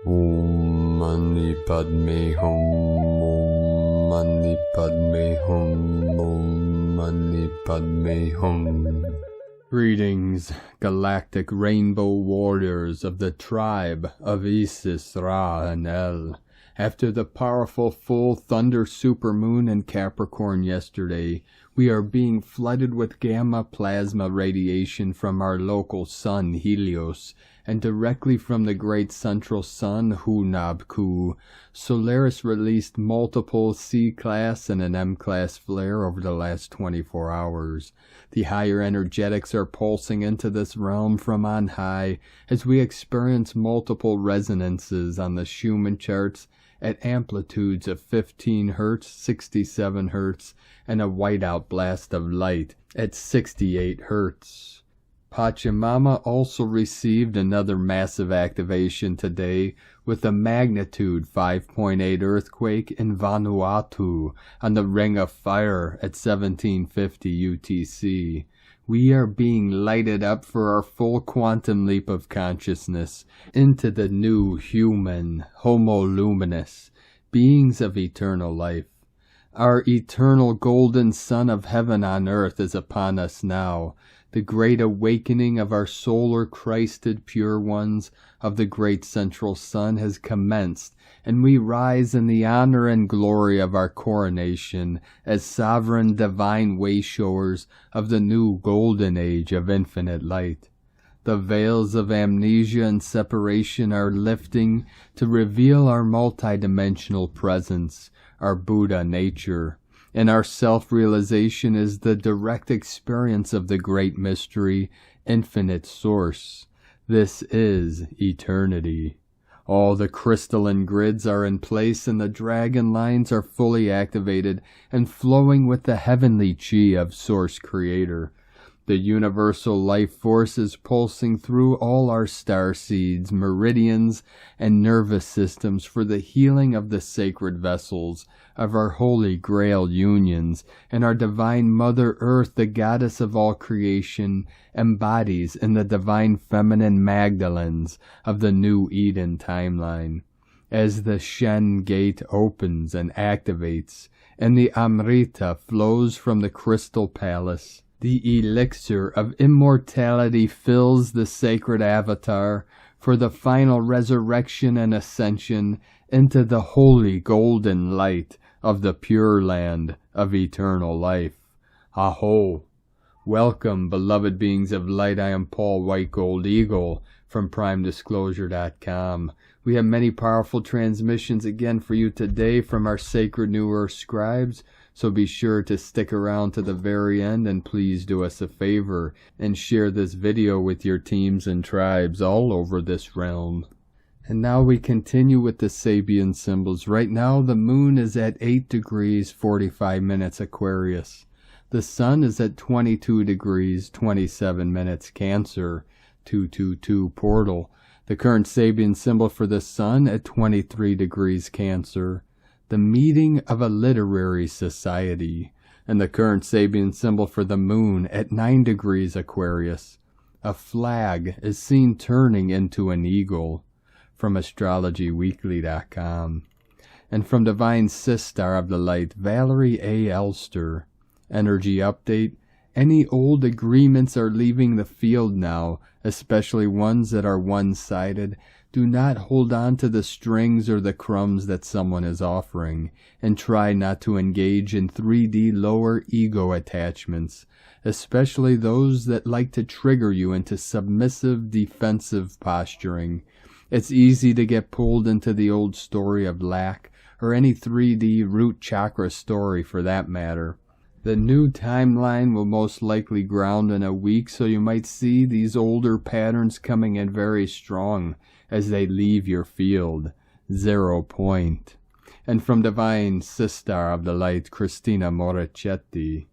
Om Mani Padme Hum, Om Mani Padme Hum, Om Mani Padme Hum. Greetings, galactic rainbow warriors of the tribe of Isis, Ra, and El. After the powerful full thunder supermoon in Capricorn yesterday, we are being flooded with gamma plasma radiation from our local sun, Helios, and directly from the great central sun, Hunabku. Solaris released multiple C-class and an M-class flare over the last 24 hours. The higher energetics are pulsing into this realm from on high as we experience multiple resonances on the Schumann charts at amplitudes of 15 Hz, 67 Hz, and a whiteout blast of light at 68 Hz. Pachamama also received another massive activation today with a magnitude 5.8 earthquake in Vanuatu on the Ring of Fire at 1750 UTC. We are being lighted up for our full quantum leap of consciousness into the new human, Homo Luminous, beings of eternal life. Our eternal golden sun of heaven on earth is upon us now. The great awakening of our solar Christed pure ones of the great central sun has commenced, and we rise in the honor and glory of our coronation as sovereign divine wayshowers of the new golden age of infinite light. The veils of amnesia and separation are lifting to reveal our multidimensional presence, our Buddha nature. And our self-realization is the direct experience of the great mystery, infinite source. This is eternity. All the crystalline grids are in place and the dragon lines are fully activated and flowing with the heavenly chi of Source Creator. The universal life force is pulsing through all our star seeds, meridians, and nervous systems for the healing of the sacred vessels of our holy grail unions, and our divine Mother Earth, the goddess of all creation, embodies in the divine feminine Magdalens of the new Eden timeline. As the Shen gate opens and activates, and the Amrita flows from the crystal palace, the elixir of immortality fills the sacred avatar for the final resurrection and ascension into the holy golden light of the pure land of eternal life. Aho! Welcome, beloved beings of light. I am Paul White Gold Eagle from PrimeDisclosure.com. We have many powerful transmissions again for you today from our sacred New Earth scribes, so be sure to stick around to the very end, and please do us a favor and share this video with your teams and tribes all over this realm. And now we continue with the Sabian symbols. Right now the moon is at 8 degrees 45 minutes Aquarius. The sun is at 22 degrees 27 minutes Cancer, 222 portal. The current Sabian symbol for the sun at 23 degrees Cancer. The meeting of a literary society, and the current Sabian symbol for the moon at 9 degrees Aquarius. A flag is seen turning into an eagle, from astrologyweekly.com. And from Divine Sistar of the Light, Valerie A. Elster. Energy update: any old agreements are leaving the field now, especially ones that are one-sided. Do not hold on to the strings or the crumbs that someone is offering, and try not to engage in 3D lower ego attachments, especially those that like to trigger you into submissive, defensive posturing. It's easy to get pulled into the old story of lack, or any 3D root chakra story for that matter. The new timeline will most likely ground in a week, so you might see these older patterns coming in very strong as they leave your field. 0 point. And from Divine Sistar of the Light, Christina Moricetti.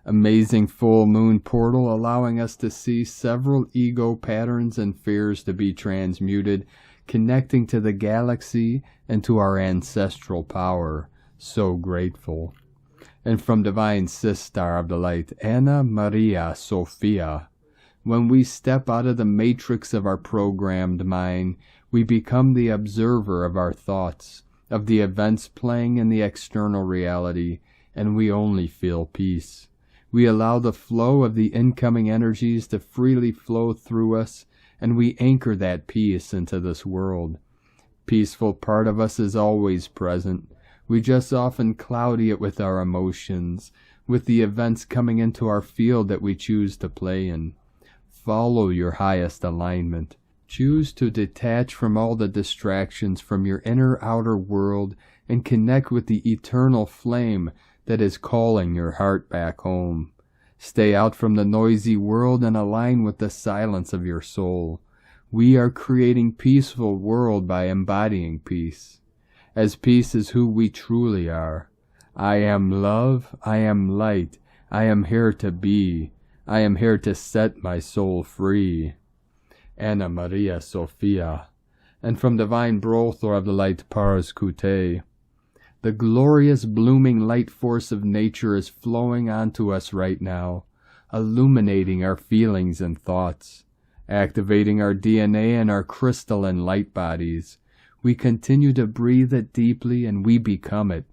Amazing full moon portal allowing us to see several ego patterns and fears to be transmuted, connecting to the galaxy and to our ancestral power. So grateful. And from Divine Sistar of the Light, Anna Maria Sophia. When we step out of the matrix of our programmed mind, We become the observer of our thoughts, of the events playing in the external reality, and we only feel peace. We allow the flow of the incoming energies to freely flow through us, and we anchor that peace into this world. Peaceful part of us is always present. We just often cloudy it with our emotions, with the events coming into our field that we choose to play in. Follow your highest alignment. Choose to detach from all the distractions from your inner outer world and connect with the eternal flame that is calling your heart back home. Stay out from the noisy world and align with the silence of your soul. We are creating peaceful world by embodying peace, as peace is who we truly are. I am love, I am light, I am here to be, I am here to set my soul free. Anna Maria Sophia. And from Divine Brothor of the Light Pars Kute. The glorious blooming light force of nature is flowing onto us right now, illuminating our feelings and thoughts, activating our DNA and our crystalline light bodies. We continue to breathe it deeply and we become it.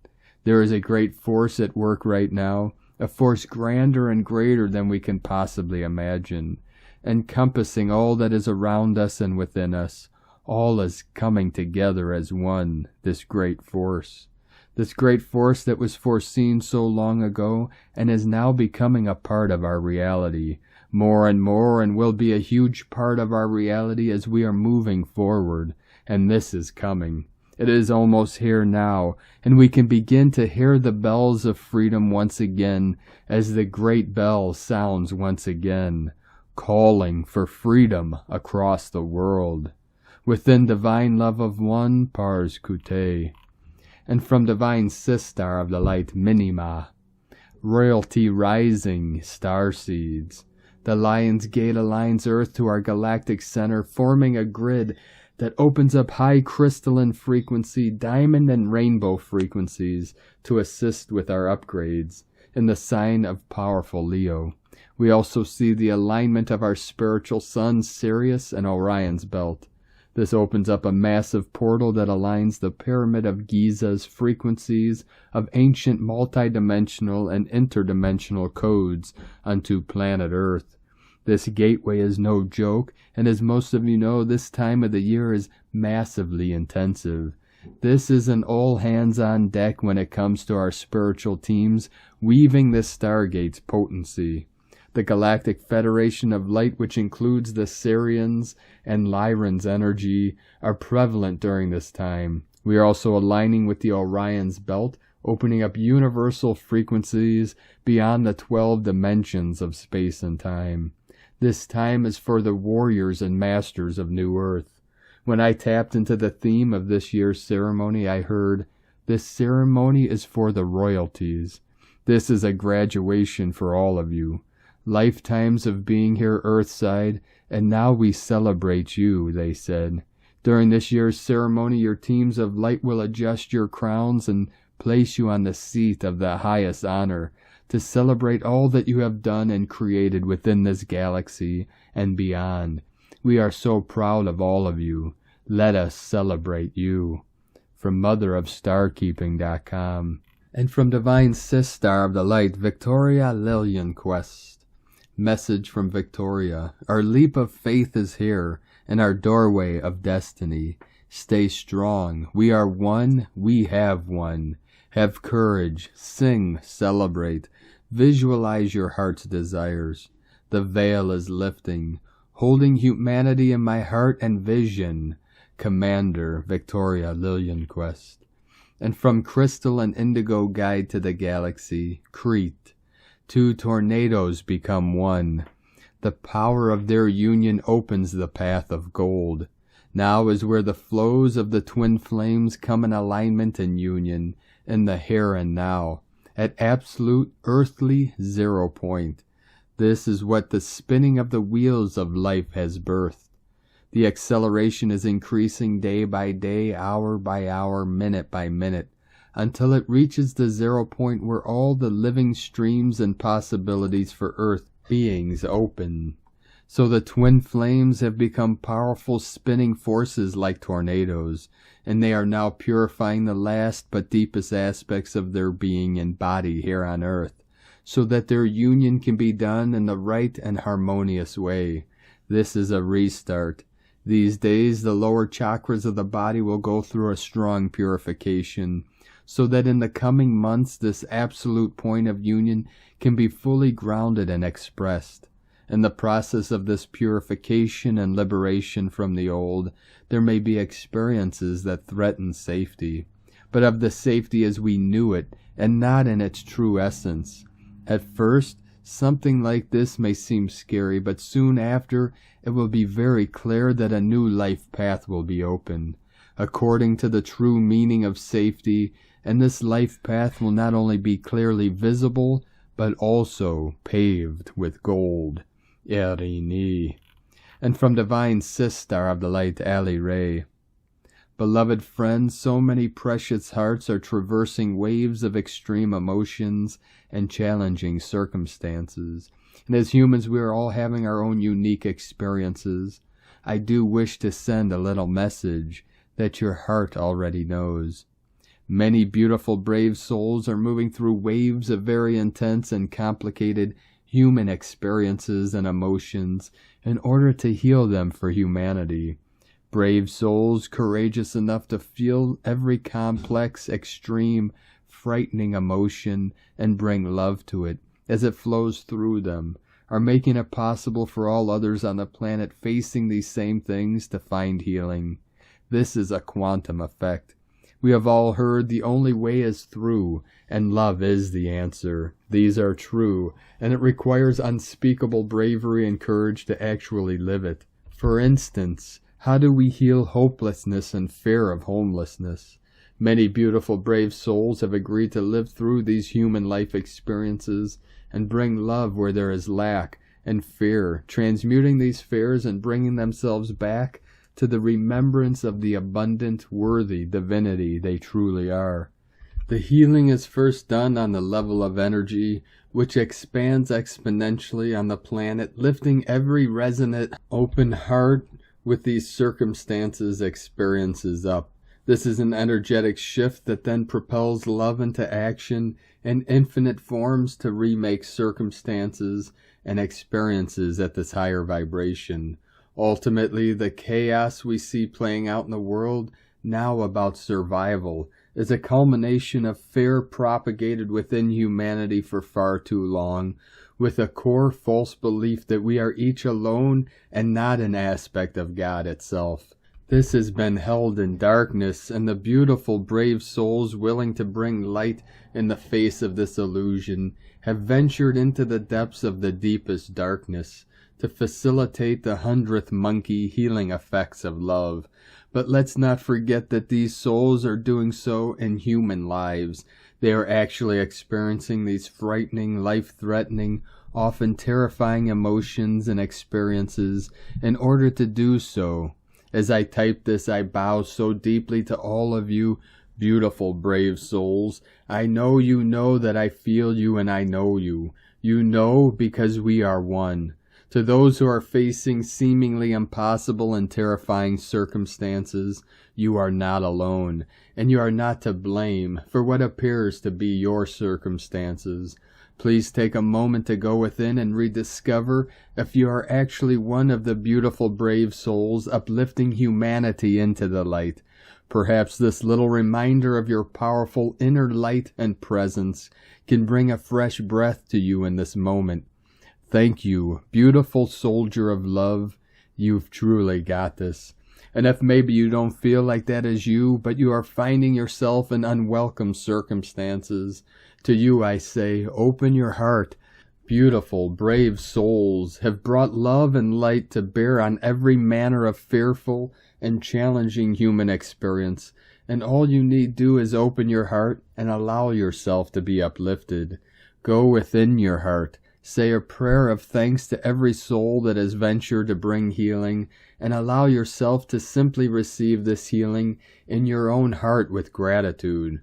There is a great force at work right now, a force grander and greater than we can possibly imagine, encompassing all that is around us and within us. All is coming together as one, this great force. This great force that was foreseen so long ago and is now becoming a part of our reality, more and will be a huge part of our reality as we are moving forward, and this is coming. It is almost here now, and we can begin to hear the bells of freedom once again as the great bell sounds once again, calling for freedom across the world. Within divine love of one, Pars Kute. And from divine Sistar of the Light, Minima. Royalty rising, starseeds. The Lion's Gate aligns Earth to our galactic center, forming a grid that opens up high crystalline frequency, diamond and rainbow frequencies to assist with our upgrades in the sign of powerful Leo. We also see the alignment of our spiritual sun, Sirius, and Orion's belt. This opens up a massive portal that aligns the Pyramid of Giza's frequencies of ancient multidimensional and interdimensional codes unto planet Earth. This gateway is no joke, and as most of you know, this time of the year is massively intensive. This is an all-hands-on-deck when it comes to our spiritual teams, weaving this Stargate's potency. The Galactic Federation of Light, which includes the Syrians and Lyran's energy, are prevalent during this time. We are also aligning with the Orion's belt, opening up universal frequencies beyond the 12 dimensions of space and time. This time is for the warriors and masters of New Earth. When I tapped into the theme of this year's ceremony, I heard, "This ceremony is for the royalties." This is a graduation for all of you. Lifetimes of being here earthside, and now we celebrate you, they said. During this year's ceremony, your teams of light will adjust your crowns and place you on the seat of the highest honor to celebrate all that you have done and created within this galaxy and beyond. We are so proud of all of you. Let us celebrate you. From motherofstarkeeping.com. And from Divine Sistar of the Light, Victoria Lillianquest. Message from Victoria. Our leap of faith is here, and our doorway of destiny. Stay strong. We are one. We have won. Have courage. Sing. Celebrate. Visualize your heart's desires. The veil is lifting. Holding humanity in my heart and vision. Commander Victoria Lillianquest. And from Crystal and Indigo Guide to the Galaxy, Crete. 2 tornadoes become one. The power of their union opens the path of gold. Now is where the flows of the twin flames come in alignment and union, in the here and now, at absolute earthly 0 point. This is what the spinning of the wheels of life has birthed. The acceleration is increasing day by day, hour by hour, minute by minute, until it reaches the 0 point where all the living streams and possibilities for Earth beings open. So the twin flames have become powerful spinning forces like tornadoes, and they are now purifying the last but deepest aspects of their being and body here on earth, so that their union can be done in the right and harmonious way. This is a restart. These days, the lower chakras of the body will go through a strong purification, so that in the coming months this absolute point of union can be fully grounded and expressed. In the process of this purification and liberation from the old, there may be experiences that threaten safety, but of the safety as we knew it, and not in its true essence. At first, something like this may seem scary, but soon after, it will be very clear that a new life path will be opened, according to the true meaning of safety, and this life path will not only be clearly visible, but also paved with gold. Adriane. And from Divine Sister of the Light, Ali Ray. Beloved friends, so many precious hearts are traversing waves of extreme emotions and challenging circumstances. And as humans, we are all having our own unique experiences. I do wish to send a little message that your heart already knows. Many beautiful, brave souls are moving through waves of very intense and complicated human experiences and emotions in order to heal them for humanity. Brave souls, courageous enough to feel every complex, extreme, frightening emotion and bring love to it as it flows through them, are making it possible for all others on the planet facing these same things to find healing. This is a quantum effect. We have all heard the only way is through, and love is the answer. These are true, and it requires unspeakable bravery and courage to actually live it. For instance, how do we heal hopelessness and fear of homelessness? Many beautiful, brave souls have agreed to live through these human life experiences and bring love where there is lack and fear, transmuting these fears and bringing themselves back to the remembrance of the abundant, worthy divinity they truly are. The healing is first done on the level of energy, which expands exponentially on the planet, lifting every resonant, open heart with these circumstances experiences up. This is an energetic shift that then propels love into action in infinite forms to remake circumstances and experiences at this higher vibration. Ultimately, the chaos we see playing out in the world, now about survival, is a culmination of fear propagated within humanity for far too long, with a core false belief that we are each alone and not an aspect of God itself. This has been held in darkness, and the beautiful, brave souls willing to bring light in the face of this illusion have ventured into the depths of the deepest darkness to facilitate the 100th monkey healing effects of love. But let's not forget that these souls are doing so in human lives. They are actually experiencing these frightening, life-threatening, often terrifying emotions and experiences in order to do so. As I type this, I bow so deeply to all of you, beautiful, brave souls. I know you know that I feel you and I know you. You know because we are one. To those who are facing seemingly impossible and terrifying circumstances, you are not alone, and you are not to blame for what appears to be your circumstances. Please take a moment to go within and rediscover if you are actually one of the beautiful, brave souls uplifting humanity into the light. Perhaps this little reminder of your powerful inner light and presence can bring a fresh breath to you in this moment. Thank you, beautiful soldier of love. You've truly got this. And if maybe you don't feel like that is you, but you are finding yourself in unwelcome circumstances, to you I say, open your heart. Beautiful, brave souls have brought love and light to bear on every manner of fearful and challenging human experience, and all you need do is open your heart and allow yourself to be uplifted. Go within your heart. Say a prayer of thanks to every soul that has ventured to bring healing, and allow yourself to simply receive this healing in your own heart with gratitude.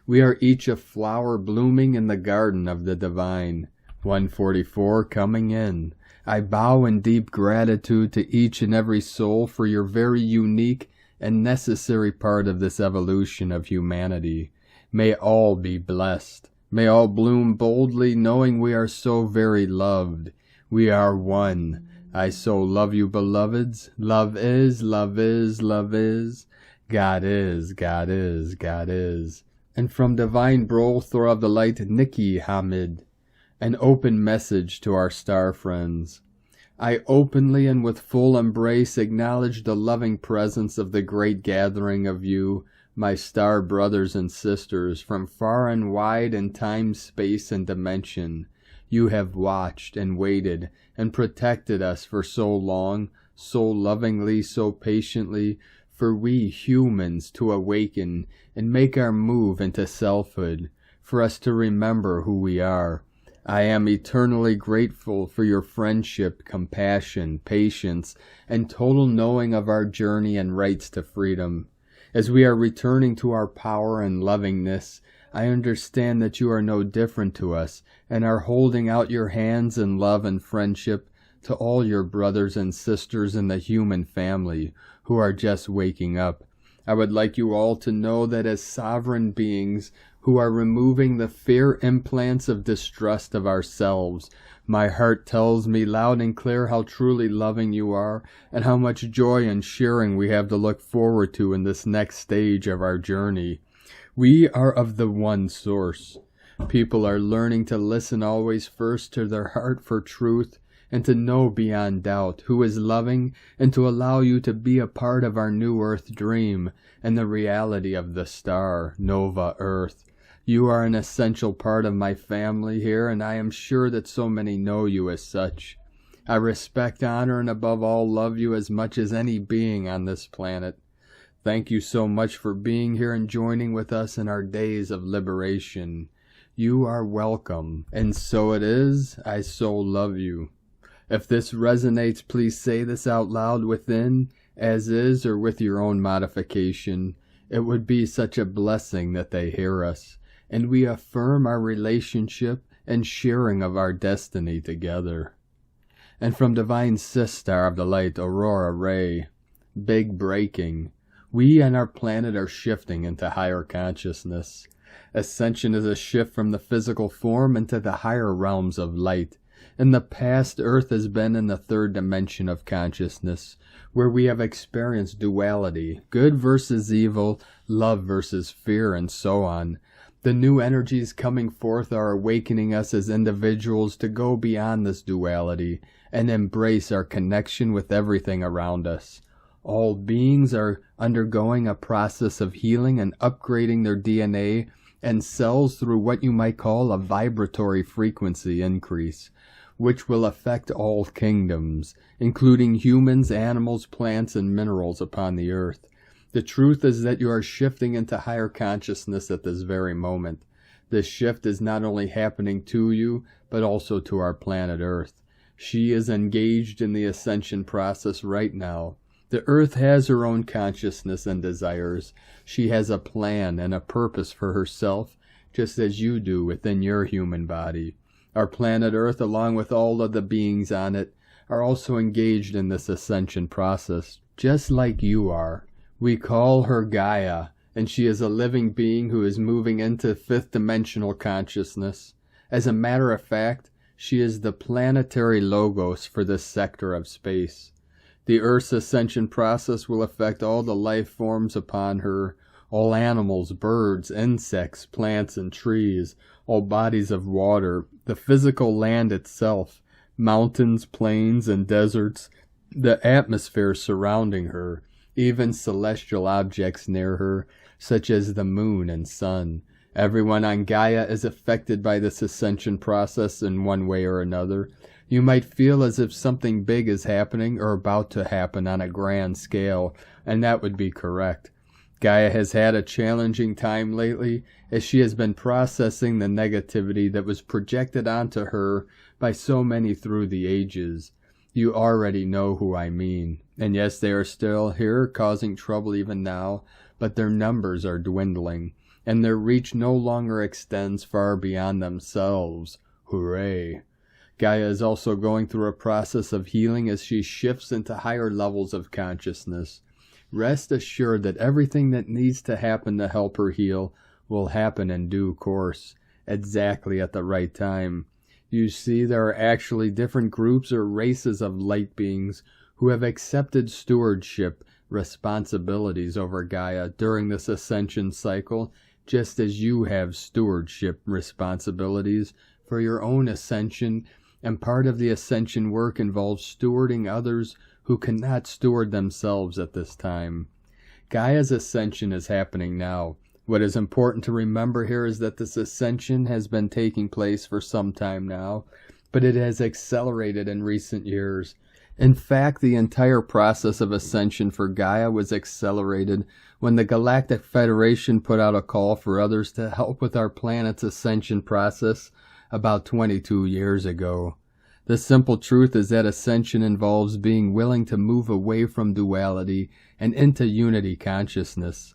We are each a flower blooming in the garden of the divine. 144 coming in. I bow in deep gratitude to each and every soul for your very unique and necessary part of this evolution of humanity. May all be blessed. May all bloom boldly, knowing we are so very loved. We are one. I so love you, beloveds. Love is, love is, love is. God is, God is, God is. And from Divine Brother of the Light, Nikki Hamid, an open message to our star friends. I openly and with full embrace acknowledge the loving presence of the great gathering of you, my star brothers and sisters, from far and wide in time, space, and dimension. You have watched and waited and protected us for so long, so lovingly, so patiently, for we humans to awaken and make our move into selfhood, for us to remember who we are. I am eternally grateful for your friendship, compassion, patience, and total knowing of our journey and rights to freedom. As we are returning to our power and lovingness, I understand that you are no different to us and are holding out your hands in love and friendship to all your brothers and sisters in the human family who are just waking up. I would like you all to know that as sovereign beings who are removing the fear implants of distrust of ourselves, my heart tells me loud and clear how truly loving you are and how much joy and sharing we have to look forward to in this next stage of our journey. We are of the one source. People are learning to listen always first to their heart for truth and to know beyond doubt who is loving, and to allow you to be a part of our new Earth dream and the reality of the star, Nova Earth. You are an essential part of my family here, and I am sure that so many know you as such. I respect, honor, and above all love you as much as any being on this planet. Thank you so much for being here and joining with us in our days of liberation. You are welcome, and so it is. I so love you. If this resonates, please say this out loud within, as is, or with your own modification. It would be such a blessing that they hear us, and we affirm our relationship and sharing of our destiny together. And from Divine Sister of the Light, Aurora Ray, big breaking. We and our planet are shifting into higher consciousness. Ascension is a shift from the physical form into the higher realms of light. In the past, Earth has been in the third dimension of consciousness, where we have experienced duality, good versus evil, love versus fear, and so on. The new energies coming forth are awakening us as individuals to go beyond this duality and embrace our connection with everything around us. All beings are undergoing a process of healing and upgrading their DNA and cells through what you might call a vibratory frequency increase, which will affect all kingdoms, including humans, animals, plants, and minerals upon the earth. The truth is that you are shifting into higher consciousness at this very moment. This shift is not only happening to you, but also to our planet Earth. She is engaged in the ascension process right now. The Earth has her own consciousness and desires. She has a plan and a purpose for herself, just as you do within your human body. Our planet Earth, along with all of the beings on it, are also engaged in this ascension process, just like you are. We call her Gaia, and she is a living being who is moving into fifth dimensional consciousness. As a matter of fact, she is the planetary logos for this sector of space. The Earth's ascension process will affect all the life forms upon her, all animals, birds, insects, plants, and trees, all bodies of water, the physical land itself, mountains, plains, and deserts, the atmosphere surrounding her, even celestial objects near her, such as the moon and sun. Everyone on Gaia is affected by this ascension process in one way or another. You might feel as if something big is happening or about to happen on a grand scale, and that would be correct. Gaia has had a challenging time lately, as she has been processing the negativity that was projected onto her by so many through the ages. You already know who I mean. And yes, they are still here, causing trouble even now, but their numbers are dwindling, and their reach no longer extends far beyond themselves. Hooray! Gaia is also going through a process of healing as she shifts into higher levels of consciousness. Rest assured that everything that needs to happen to help her heal will happen in due course, exactly at the right time. You see, there are actually different groups or races of light beings who have accepted stewardship responsibilities over Gaia during this ascension cycle, just as you have stewardship responsibilities for your own ascension, and part of the ascension work involves stewarding others who cannot steward themselves at this time. Gaia's ascension is happening now. What is important to remember here is that this ascension has been taking place for some time now, but it has accelerated in recent years. In fact, the entire process of ascension for Gaia was accelerated when the Galactic Federation put out a call for others to help with our planet's ascension process about 22 years ago. The simple truth is that ascension involves being willing to move away from duality and into unity consciousness.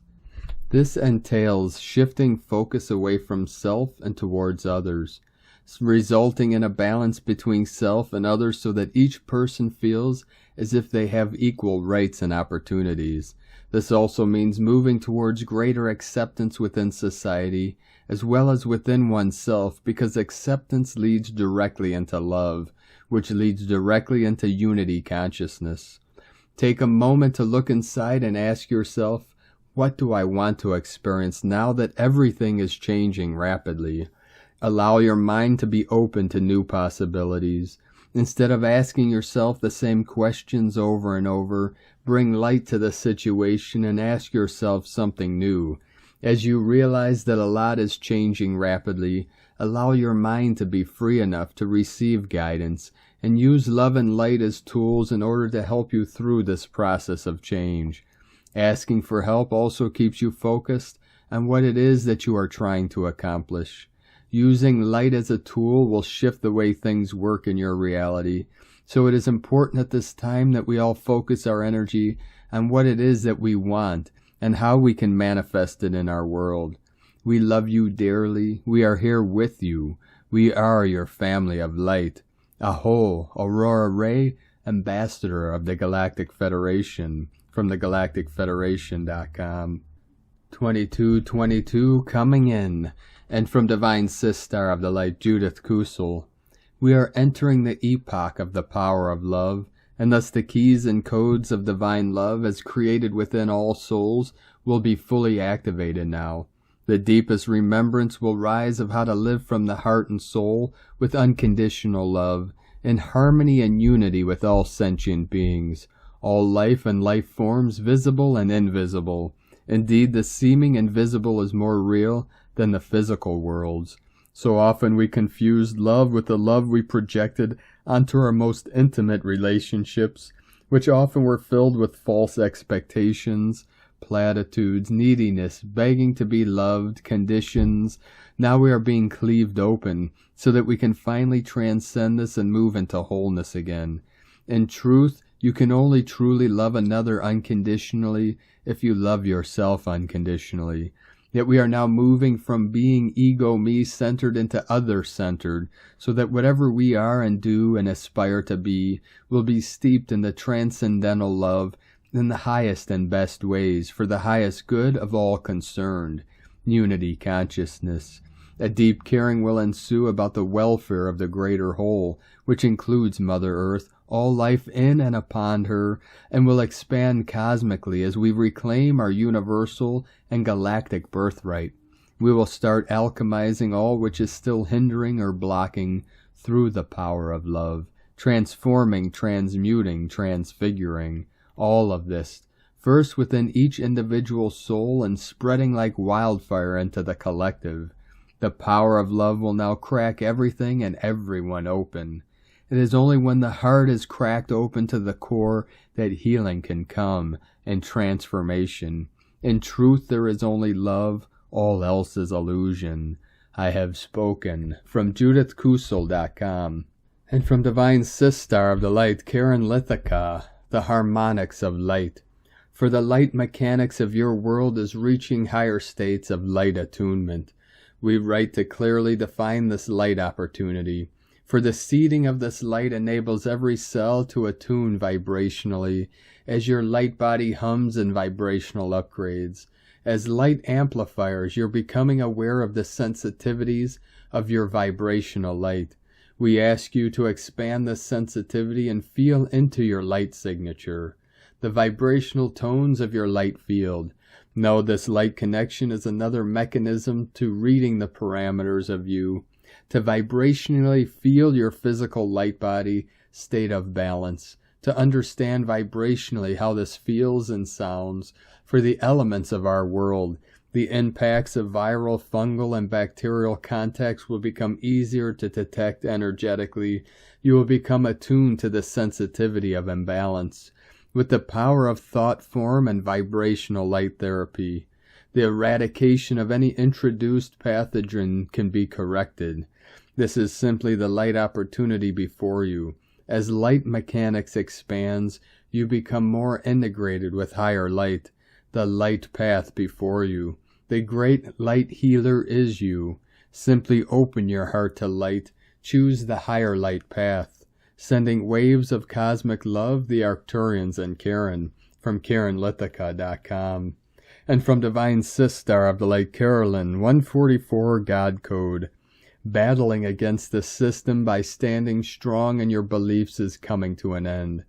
This entails shifting focus away from self and towards others, resulting in a balance between self and others so that each person feels as if they have equal rights and opportunities. This also means moving towards greater acceptance within society as well as within oneself, because acceptance leads directly into love, which leads directly into unity consciousness. Take a moment to look inside and ask yourself, what do I want to experience now that everything is changing rapidly? Allow your mind to be open to new possibilities. Instead of asking yourself the same questions over and over, bring light to the situation and ask yourself something new. As you realize that a lot is changing rapidly, allow your mind to be free enough to receive guidance and use love and light as tools in order to help you through this process of change. Asking for help also keeps you focused on what it is that you are trying to accomplish. Using light as a tool will shift the way things work in your reality, so it is important at this time that we all focus our energy on what it is that we want and how we can manifest it in our world. We love you dearly. We are here with you. We are your family of light. Aho, Aurora Ray, Ambassador of the Galactic Federation, from thegalacticfederation.com. 2222 coming in, and from Divine Sistar of the Light, Judith Kusel. We are entering the epoch of the power of love, and thus the keys and codes of divine love as created within all souls will be fully activated now. The deepest remembrance will rise of how to live from the heart and soul with unconditional love, in harmony and unity with all sentient beings, all life and life forms visible and invisible. Indeed, the seeming invisible is more real than the physical worlds. So often we confused love with the love we projected onto our most intimate relationships, which often were filled with false expectations, platitudes, neediness, begging to be loved, conditions. Now we are being cleaved open so that we can finally transcend this and move into wholeness again. In truth, you can only truly love another unconditionally if you love yourself unconditionally. Yet we are now moving from being ego-me-centered into other-centered, so that whatever we are and do and aspire to be will be steeped in the transcendental love in the highest and best ways for the highest good of all concerned. Unity consciousness. A deep caring will ensue about the welfare of the greater whole, which includes Mother Earth, all life in and upon her, and will expand cosmically as we reclaim our universal and galactic birthright. We will start alchemizing all which is still hindering or blocking through the power of love, transforming, transmuting, transfiguring, all of this, first within each individual soul and spreading like wildfire into the collective. The power of love will now crack everything and everyone open. It is only when the heart is cracked open to the core that healing can come and transformation. In truth, there is only love, all else is illusion. I have spoken. From JudithKusel.com. And from Divine Sistar of the Light, Karen Lithica, the harmonics of light. For the light mechanics of your world is reaching higher states of light attunement. We write to clearly define this light opportunity. For the seeding of this light enables every cell to attune vibrationally as your light body hums in vibrational upgrades. As light amplifiers, you're becoming aware of the sensitivities of your vibrational light. We ask you to expand this sensitivity and feel into your light signature, the vibrational tones of your light field. Know this light connection is another mechanism to reading the parameters of you, to vibrationally feel your physical light body state of balance, to understand vibrationally how this feels and sounds for the elements of our world. The impacts of viral, fungal, and bacterial contacts will become easier to detect energetically. You will become attuned to the sensitivity of imbalance. With the power of thought form and vibrational light therapy, the eradication of any introduced pathogen can be corrected. This is simply the light opportunity before you. As light mechanics expands, you become more integrated with higher light, the light path before you. The great light healer is you. Simply open your heart to light. Choose the higher light path. Sending waves of cosmic love, the Arcturians and Karen, from KarenLithica.com. And from Divine Sistar of the Light Carolyn, 144 God Code. Battling against the system by standing strong in your beliefs is coming to an end.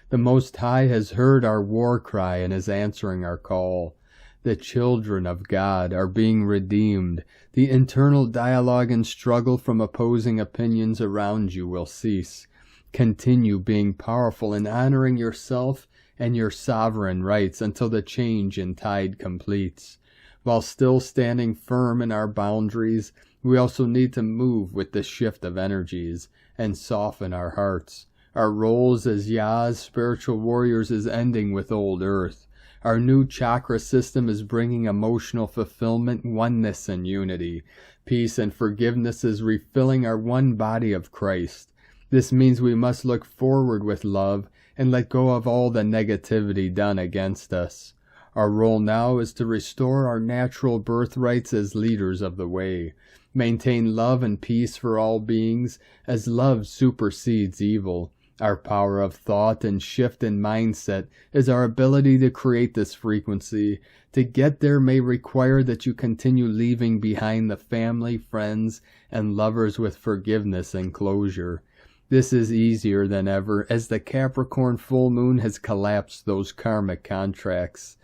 The Most High has heard our war cry and is answering our call. The children of God are being redeemed. The internal dialogue and struggle from opposing opinions around you will cease. Continue being powerful and honoring yourself and your sovereign rights until the change in tide completes. While still standing firm in our boundaries, we also need to move with the shift of energies and soften our hearts. Our roles as Yah's spiritual warriors is ending with old earth. Our new chakra system is bringing emotional fulfillment, oneness, and unity. Peace and forgiveness is refilling our one body of Christ. This means we must look forward with love and let go of all the negativity done against us. Our role now is to restore our natural birthrights as leaders of the way. Maintain love and peace for all beings as love supersedes evil. Our power of thought and shift in mindset is our ability to create this frequency. To get there may require that you continue leaving behind the family, friends, and lovers with forgiveness and closure. This is easier than ever as the Capricorn full moon has collapsed those karmic contracts.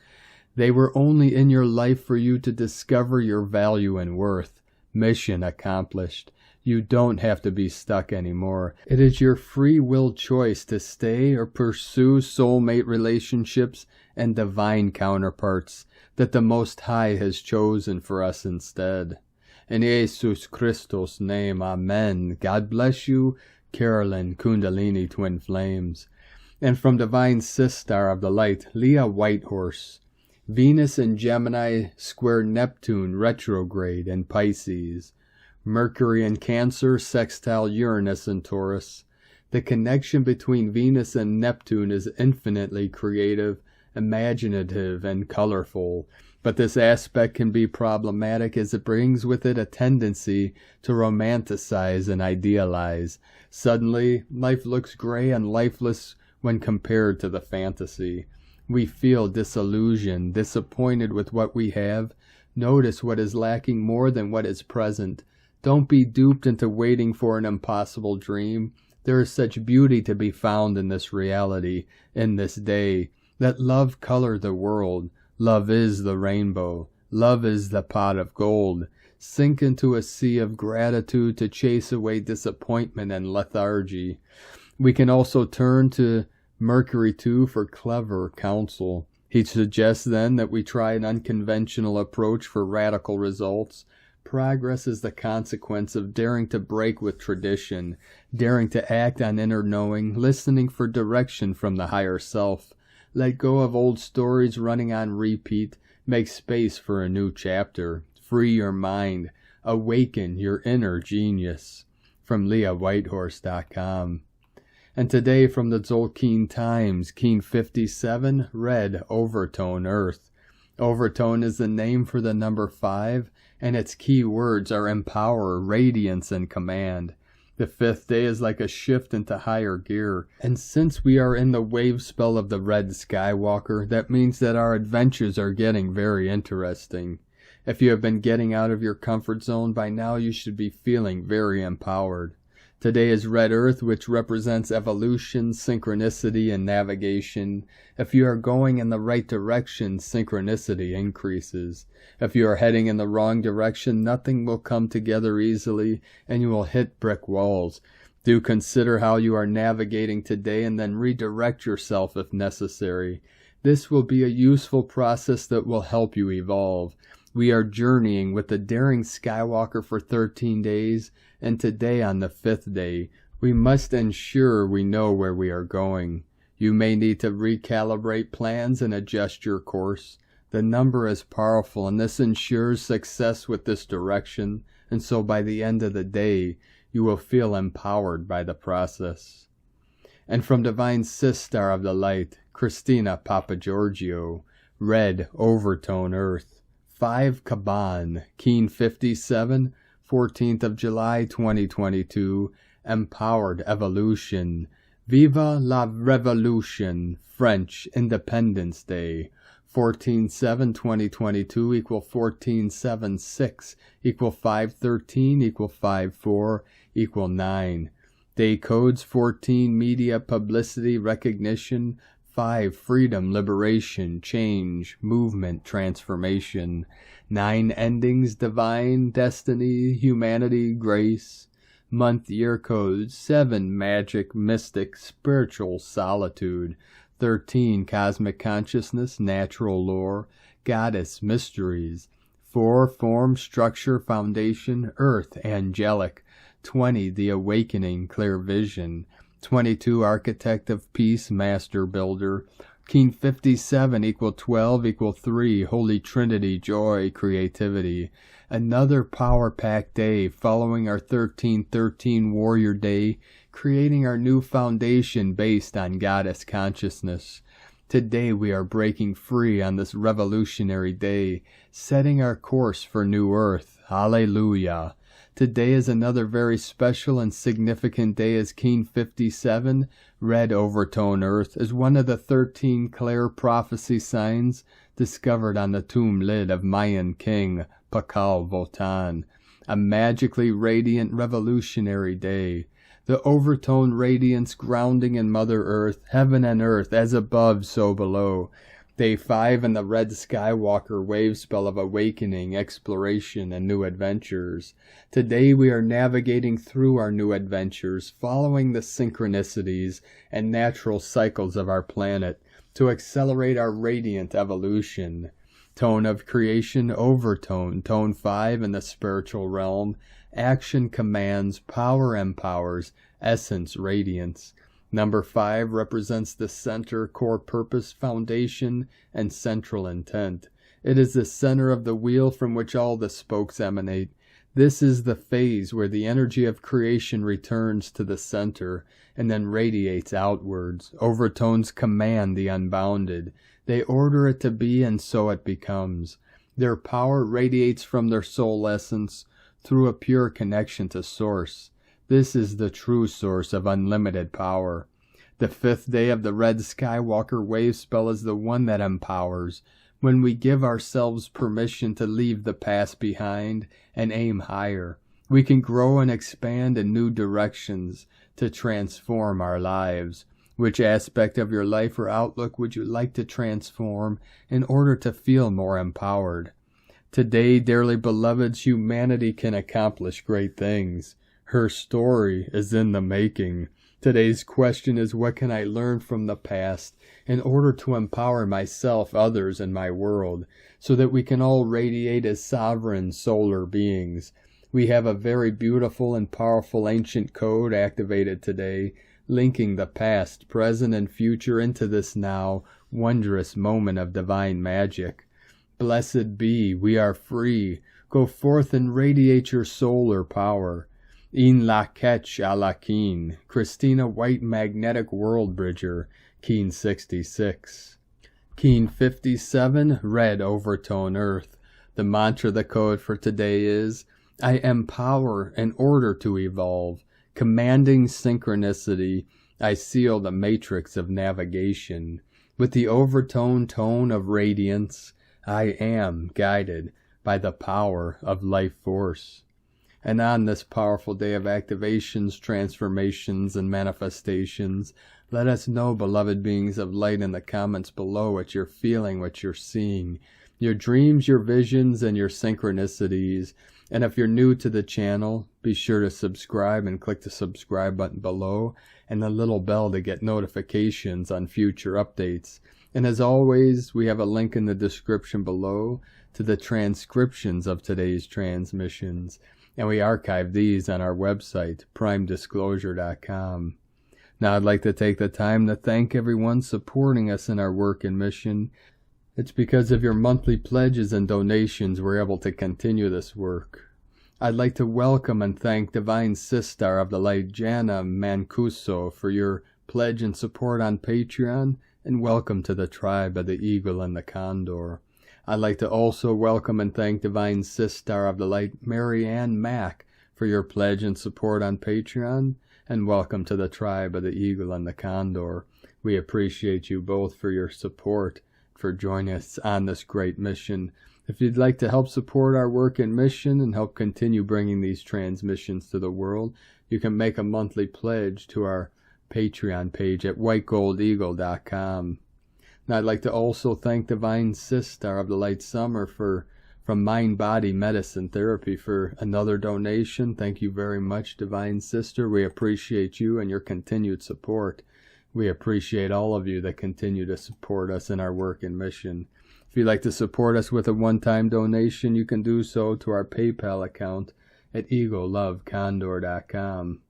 They were only in your life for you to discover your value and worth. Mission accomplished. You don't have to be stuck anymore. It is your free will choice to stay or pursue soulmate relationships and divine counterparts that the Most High has chosen for us instead. In Jesus Christos' name, Amen. God bless you, Carolyn, Kundalini Twin Flames. And from Divine Sistar of the Light, Leah Whitehorse. Venus in Gemini square Neptune retrograde in Pisces. Mercury in Cancer sextile Uranus in Taurus. The connection between Venus and Neptune is infinitely creative, imaginative, and colorful. But this aspect can be problematic as it brings with it a tendency to romanticize and idealize. Suddenly, life looks gray and lifeless when compared to the fantasy. We feel disillusioned, disappointed with what we have. Notice what is lacking more than what is present. Don't be duped into waiting for an impossible dream. There is such beauty to be found in this reality, in this day. Let love color the world. Love is the rainbow. Love is the pot of gold. Sink into a sea of gratitude to chase away disappointment and lethargy. We can also turn to Mercury too for clever counsel. He suggests then that we try an unconventional approach for radical results. Progress is the consequence of daring to break with tradition, daring to act on inner knowing, listening for direction from the higher self. Let go of old stories running on repeat. Make space for a new chapter. Free your mind. Awaken your inner genius. From LeahWhitehorse.com. And today from the Tzolk'in Times, Keen 57, red overtone earth. Overtone is the name for the number 5, and its key words are empower, radiance, and command. The 5th day is like a shift into higher gear, and since we are in the wave spell of the Red Skywalker, that means that our adventures are getting very interesting. If you have been getting out of your comfort zone, by now you should be feeling very empowered. Today is Red Earth, which represents evolution, synchronicity, and navigation. If you are going in the right direction, synchronicity increases. If you are heading in the wrong direction, nothing will come together easily, and you will hit brick walls. Do consider how you are navigating today and then redirect yourself if necessary. This will be a useful process that will help you evolve. We are journeying with the daring Skywalker for 13 days, and today on the 5th day, we must ensure we know where we are going. You may need to recalibrate plans and adjust your course. The number is powerful, and this ensures success with this direction, and so by the end of the day, you will feel empowered by the process. And from Divine Sister of the Light, Christina Papagiorgio, Red Overtone Earth, 5 Caban, Keen 57, 14th of July 2022, Empowered Evolution, Viva la Revolution, French Independence Day, 14/7/2022 equal 14/7/6 equal 5/13 equal 5/4 equal 9. Day codes 14 Media Publicity Recognition, 5 Freedom, Liberation, Change, Movement, Transformation, 9 Endings Divine, Destiny, Humanity, Grace. Month year codes 7 Magic, Mystic, Spiritual, Solitude, 13 Cosmic Consciousness, Natural Lore, Goddess, Mysteries, 4 Form, Structure, Foundation, Earth, Angelic, 20 The Awakening, Clear Vision, 22 Architect of Peace, Master Builder, Keen 57 equal 12 equal 3 Holy Trinity, Joy, Creativity. Another power-packed day following our 13/13 Warrior Day, creating our new foundation based on Goddess Consciousness. Today we are breaking free on this revolutionary day, setting our course for New Earth. Hallelujah! Today is another very special and significant day as Keen 57, Red Overtone Earth, is one of the 13 clear prophecy signs discovered on the tomb lid of Mayan King Pakal Votan. A magically radiant revolutionary day. The overtone radiance grounding in Mother Earth, heaven and earth, as above so below. Day 5 in the Red Skywalker wave spell of awakening, exploration, and new adventures. Today we are navigating through our new adventures, following the synchronicities and natural cycles of our planet to accelerate our radiant evolution. Tone of creation, overtone, tone 5 in the spiritual realm. Action commands, power empowers, essence radiance. Number 5 represents the center, core purpose, foundation, and central intent. It is the center of the wheel from which all the spokes emanate. This is the phase where the energy of creation returns to the center and then radiates outwards. Overtones command the unbounded. They order it to be, and so it becomes. Their power radiates from their soul essence through a pure connection to Source. This is the true source of unlimited power. The 5th day of the Red Skywalker wave spell is the one that empowers. When we give ourselves permission to leave the past behind and aim higher, we can grow and expand in new directions to transform our lives. Which aspect of your life or outlook would you like to transform in order to feel more empowered? Today, dearly beloveds, humanity can accomplish great things. Her story is in the making. Today's question is, what can I learn from the past in order to empower myself, others, and my world, so that we can all radiate as sovereign solar beings? We have a very beautiful and powerful ancient code activated today, linking the past, present, and future into this now wondrous moment of divine magic. Blessed be, we are free. Go forth and radiate your solar power. In la ketch a la keen, Christina White Magnetic World Bridger, Keen 66. Keen 57, Red Overtone Earth. The mantra, the code for today is, I empower in order to evolve. Commanding synchronicity, I seal the matrix of navigation. With the overtone tone of radiance, I am guided by the power of life force. And on this powerful day of activations, transformations, and manifestations, let us know, beloved beings of light, in the comments below what you're feeling, what you're seeing, your dreams, your visions, and your synchronicities. And if you're new to the channel, be sure to subscribe and click the subscribe button below and the little bell to get notifications on future updates. And as always, we have a link in the description below to the transcriptions of today's transmissions. And we archive these on our website, primedisclosure.com. Now I'd like to take the time to thank everyone supporting us in our work and mission. It's because of your monthly pledges and donations we're able to continue this work. I'd like to welcome and thank Divine Sister of the Light Janna M for your pledge and support on Patreon, and welcome to the tribe of the Eagle and the Condor. I'd like to also welcome and thank Divine Sister of the Light MaryAnn M for your pledge and support on Patreon, and welcome to the tribe of the Eagle and the Condor. We appreciate you both for your support, for joining us on this great mission. If you'd like to help support our work and mission and help continue bringing these transmissions to the world, you can make a monthly pledge to our Patreon page at whitegoldeagle.com. Now I'd like to also thank Divine Sister of the Light Summer from Mind Body Medicine Therapy for another donation. Thank you very much, Divine Sister. We appreciate you and your continued support. We appreciate all of you that continue to support us in our work and mission. If you'd like to support us with a one-time donation, you can do so to our PayPal account at egolovecondor.com.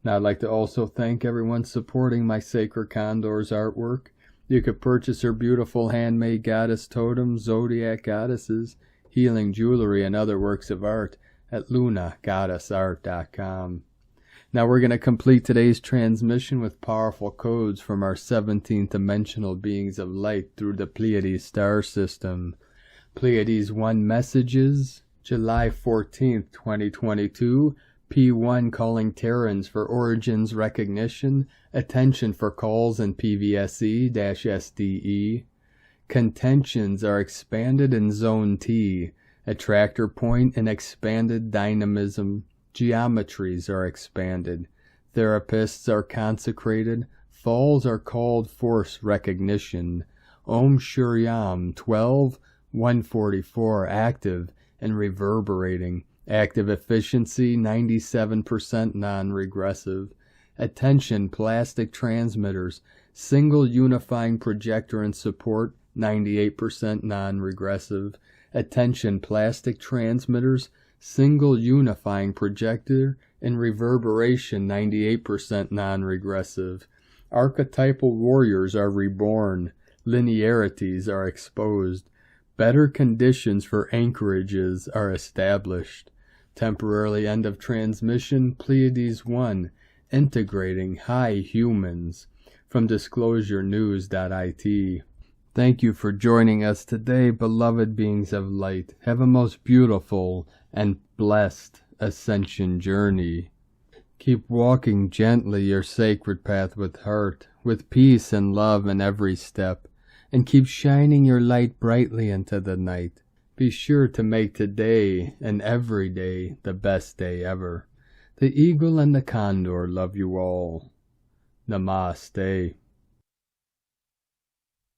Now I'd like to also thank everyone supporting my Sacred Condors artwork. You could purchase her beautiful handmade goddess totems, zodiac goddesses, healing jewelry, and other works of art at lunagoddessart.com. Now we're going to complete today's transmission with powerful codes from our 17th dimensional beings of light through the Pleiades star system. Pleiades 1 messages, July 14th, 2022. P1 calling Terrans for origins recognition. Attention for calls in PVSE-SDE. Contentions are expanded in Zone T. Attractor point and expanded dynamism. Geometries are expanded. Therapists are consecrated. Falls are called force recognition. Om Shuryam 12-144 active and reverberating. Active efficiency 97% non-regressive. Attention plastic transmitters. Single unifying projector and support 98% non-regressive. Attention plastic transmitters. Single unifying projector and reverberation 98% non-regressive. Archetypal warriors are reborn. Linearities are exposed. Better conditions for anchorages are established. Temporarily end of transmission, Pleiades 1, integrating high humans, from disclosurenews.it. Thank you for joining us today, beloved beings of light. Have a most beautiful and blessed ascension journey. Keep walking gently your sacred path with heart, with peace and love in every step, and keep shining your light brightly into the night. Be sure to make today and every day the best day ever. The Eagle and the Condor love you all. Namaste.